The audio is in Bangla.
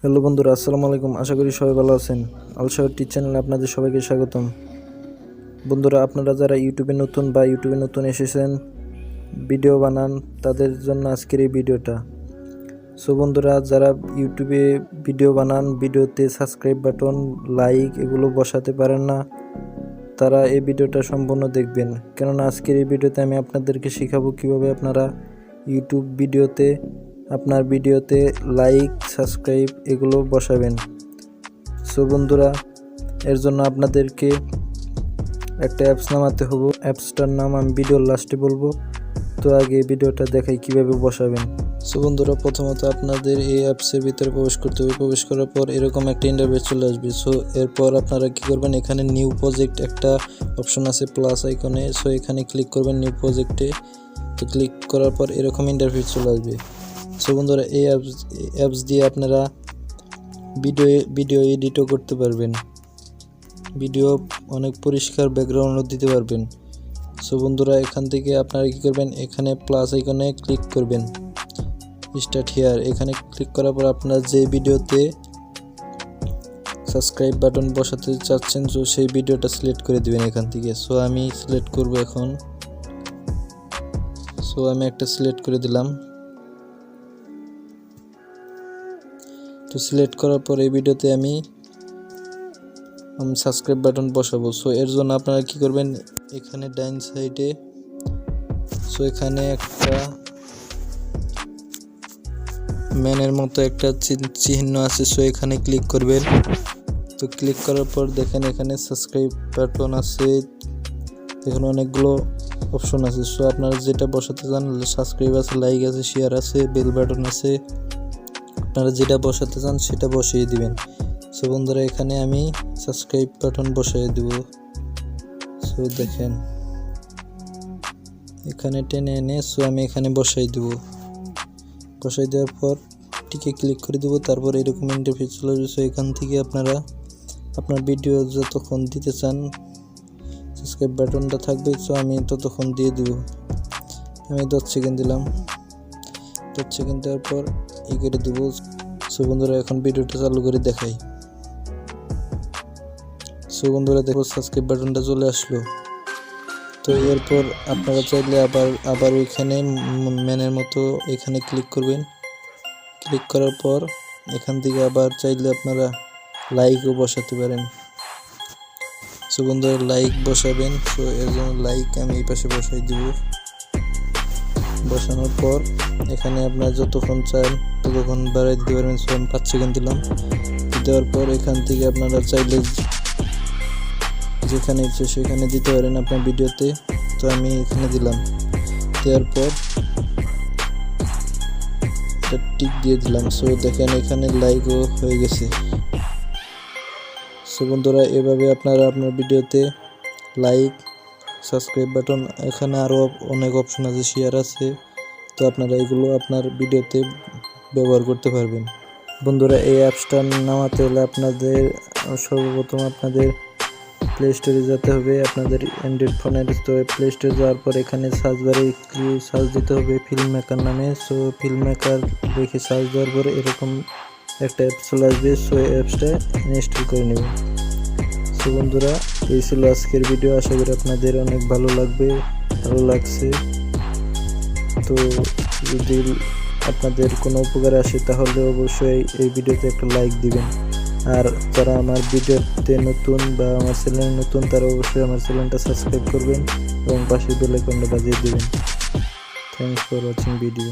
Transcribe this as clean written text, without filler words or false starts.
হ্যালো বন্ধুরা, আসসালামু আলাইকুম। আশা করি সবাই ভালো আছেন। আলশাহর টি চ্যানেলে আপনাদের সবাইকে স্বাগতম। বন্ধুরা, আপনারা যারা ইউটিউবে নতুন এসেছেন, ভিডিও বানান, তাদের জন্য আজকের এই ভিডিওটা। সো বন্ধুরা, যারা ইউটিউবে ভিডিও বানান, ভিডিওতে সাবস্ক্রাইব বাটন, লাইক এগুলো বসাতে পারেন না, তারা এই ভিডিওটা সম্পূর্ণ দেখবেন। কেননা আজকের এই ভিডিওতে আমি আপনাদেরকে শেখাবো কীভাবে আপনারা ইউটিউব আপনার ভিডিওতে লাইক, সাবস্ক্রাইব এগুলো বসাবেন। সো বন্ধুরা, এর জন্য আপনাদেরকে একটা অ্যাপস নামাতে হবে। অ্যাপসটার নাম আমি ভিডিওর লাস্টে বলবো। তো আগে ভিডিওটা দেখাই কিভাবে বসাবেন। সো বন্ধুরা, প্রথমত আপনাদের এই অ্যাপসের ভিতরে প্রবেশ করতে হবে। প্রবেশ করার পর এরকম একটা ইন্টারফেস চলে আসবে। সো এরপর আপনারা কি করবেন, এখানে নিউ প্রজেক্ট একটা অপশন আছে প্লাস আইকনে। সো এখানে ক্লিক করবেন নিউ প্রজেক্টে। তো ক্লিক করার পর এরকম ইন্টারফেস চলে আসবে। সো বন্ধুরা, এই অ্যাপস দিয়ে আপনারা ভিডিও এডিটও করতে পারবেন, ভিডিও অনেক পরিষ্কার ব্যাকগ্রাউন্ডও দিতে পারবেন। সো বন্ধুরা, এখান থেকে আপনারা কী করবেন, এখানে প্লাস আইকনে ক্লিক করবেন, স্টার্ট হিয়ার। এখানে ক্লিক করার পর আপনার যে ভিডিওতে সাবস্ক্রাইব বাটন বসাতে চাচ্ছেন, সো সেই ভিডিওটা সিলেক্ট করে দিবেন এখান থেকে। সো আমি সিলেক্ট করব এখন। সো আমি একটা সিলেক্ট করে দিলাম। তো সিলেক্ট করার পর এই ভিডিওতে আমি সাবস্ক্রাইব বাটন বসাবো। সো এর জন্য আপনারা কি করবেন, এখানে ডাইন সাইডে সো এখানে একটা ম্যানের মতো একটা চিহ্ন আছে। সো এখানে ক্লিক করবেন। তো ক্লিক করার পর দেখেন এখানে সাবস্ক্রাইব বাটন আছে, এখানে অনেকগুলো অপশন আছে। সো আপনারা যেটা বসাতে চান, সাবস্ক্রাইব আছে, লাইক আছে, শেয়ার আছে, বেল বাটন আছে, আপনারা যেটা বসাতে চান সেটা বসিয়ে দিবেন। সো বন্ধুরা, এখানে আমি সাবস্ক্রাইব বাটন বসিয়ে দেব। সো দেখেন এখানে টেনে এনে সো আমি এখানে বসাই দেব। বসাই দেওয়ার পর টিকে ক্লিক করে দেবো। তারপর এরকম ইন্টারফেস চলে আসবে। সো এখান থেকে আপনারা আপনার ভিডিও যতক্ষণ দিতে চান সাবস্ক্রাইব বাটনটা থাকবে। সো আমি ততক্ষণ দিয়ে দেব। আমি 10 সেকেন্ড দিলাম। 10 সেকেন্ড দেওয়ার পর করে দেবো। সো বন্ধুরা, এখন ভিডিওটা চালু করে দেখাই। সো বন্ধুরা, দেখো সাবস্ক্রাইব বাটনটা চলে আসলো। তো এরপর আপনারা চাইলে আবার ওইখানে ম্যানের মতো এখানে ক্লিক করবেন। ক্লিক করার পর এখান থেকে আবার চাইলে আপনারা লাইকও বসাতে পারেন। সো বন্ধুরা, লাইক বসাবেন। সো এর জন্য লাইক আমি এই পাশে বসাই দিব। বসানোর পর এখানে আপনারা যতক্ষণ চান ততক্ষণ বাড়াই দিতে পারবেন। সো আমি 5 সেকেন্ড দিলাম। দেওয়ার পর এখান থেকে আপনারা চাইলে যেখানে ইচ্ছে সেখানে দিতে পারেন আপনার ভিডিওতে। তো আমি এখানে দিলাম। দেওয়ার পর টিক দিয়ে দিলাম। সো দেখেন এখানে লাইকও হয়ে গেছে। সো বন্ধুরা, এভাবে আপনারা আপনার ভিডিওতে লাইক, সাবস্ক্রাইব বাটন, এখানে আরও অনেক অপশন আছে, শেয়ার আছে। তো আপনারা এগুলো আপনার ভিডিওতে ব্যবহার করতে পারবেন। বন্ধুরা, এই অ্যাপসটা নামাতে হলে আপনাদের সর্বপ্রথম আপনাদের প্লে স্টোরে যেতে হবে। আপনাদের অ্যান্ড্রয়েড ফোনের তো প্লে স্টোরে যাওয়ার পর এখানে সার্চ বারে সার্চ দিতে হবে ফিল্ম মেকার নামে। সো ফিল্ম মেকার রেখে সার্চ দেওয়ার পরে এরকম একটা অ্যাপ চলে আসবে। সো এই অ্যাপসটা ইনস্টল করে নেবেন। সো বন্ধুরা, এই ছিল আজকের ভিডিও। আশা করি আপনাদের অনেক ভালো লাগছে। তো যদি আপনাদের কোনো উপকার আসে তাহলে অবশ্যই এই ভিডিওতে একটা লাইক দিবেন। আর যারা আমার ভিডিওতে নতুন বা আমার চ্যানেলে নতুন, তারা অবশ্যই আমার চ্যানেলটা সাবস্ক্রাইব করবেন এবং পাশের বেল আইকনটা বাজিয়ে দিবেন। Thanks for watching video.